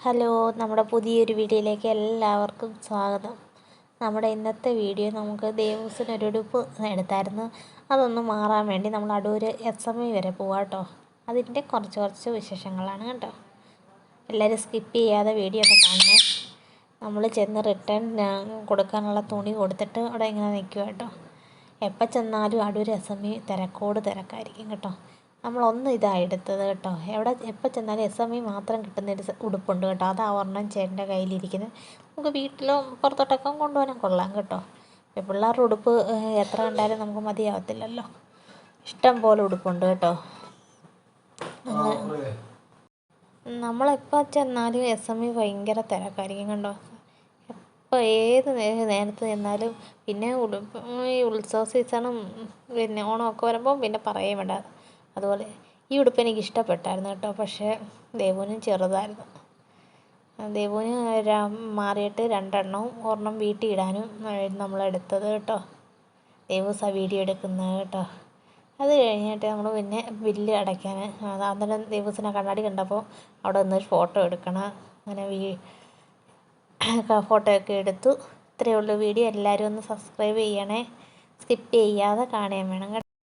Hello, നമ്മുടെ പുതിയൊരു വീഡിയോയിലേക്ക് എല്ലാവർക്കും സ്വാഗതം. നമ്മുടെ ഇന്നത്തെ വീഡിയോ നമുക്ക് ദേവൂസിനൊരു ഉടുപ്പ് എടുത്തായിരുന്നു. അതൊന്ന് മാറാൻ വേണ്ടി നമ്മൾ അടൂർ SME വരെ പോവാം കേട്ടോ. അതിൻ്റെ കുറച്ച് വിശേഷങ്ങളാണ് കേട്ടോ. എല്ലാവരും സ്കിപ്പ് ചെയ്യാതെ വീഡിയോ ഒന്ന് കാണണേ. നമ്മൾ ചെന്ന് റിട്ടേൺ കൊടുക്കാനുള്ള തുണി കൊടുത്തിട്ട് അവിടെ ഇങ്ങനെ നിൽക്കുക കേട്ടോ. എപ്പോൾ ചെന്നാലും അടൂർ SME തിരക്കായിരിക്കും കേട്ടോ. നമ്മളൊന്നും ഇതാണ് എടുത്തത് കേട്ടോ. എപ്പോൾ ചെന്നാലും SME മാത്രം കിട്ടുന്നൊരു ഉടുപ്പുണ്ട് കേട്ടോ. അതാ ഒരെണ്ണം ചേട്ടൻ്റെ കയ്യിലിരിക്കുന്നത്. നമുക്ക് വീട്ടിലും പുറത്തോട്ടൊക്കെ കൊണ്ടുപോകാനും കൊള്ളാം കേട്ടോ. പിള്ളേരുടെ ഉടുപ്പ് എത്ര കണ്ടാലും നമുക്ക് മതിയാവത്തില്ലല്ലോ. ഇഷ്ടം പോലെ ഉടുപ്പുണ്ട് കേട്ടോ. നമ്മളെപ്പോൾ ചെന്നാലും SME ഭയങ്കര തിരക്കായിരിക്കും കേട്ടോ. ഇപ്പോൾ ഏത് നേരത്ത് ചെന്നാലും പിന്നെ ഈ ഉത്സവ സീസണും പിന്നെ ഓണമൊക്കെ വരുമ്പോൾ പിന്നെ പറയേ വേണ്ട. അതുപോലെ ഈ ഉടുപ്പ് എനിക്ക് ഇഷ്ടപ്പെട്ടായിരുന്നു കേട്ടോ. പക്ഷേ ദേവുവിനും ചെറുതായിരുന്നു. ദേവുവിന് മാറിയിട്ട് രണ്ടെണ്ണവും ഒരെണ്ണം വീട്ടിൽ ഇടാനും നമ്മളെടുത്തത് കേട്ടോ. ദേവൂസാ വീഡിയോ എടുക്കുന്നത് കേട്ടോ. അത് കഴിഞ്ഞിട്ട് നമ്മൾ പിന്നെ ബില്ല് അടയ്ക്കാൻ അന്നേരം ദേവൂസിനെ കണ്ണാടി കണ്ടപ്പോൾ അവിടെ നിന്നൊരു ഫോട്ടോ എടുക്കണം. അങ്ങനെ ഫോട്ടോയൊക്കെ എടുത്തു. ഇത്രയേ ഉള്ളൂ വീഡിയോ. എല്ലാവരും ഒന്ന് സബ്സ്ക്രൈബ് ചെയ്യണേ. സ്കിപ്പ് ചെയ്യാതെ കാണുകയും വേണം കേട്ടോ.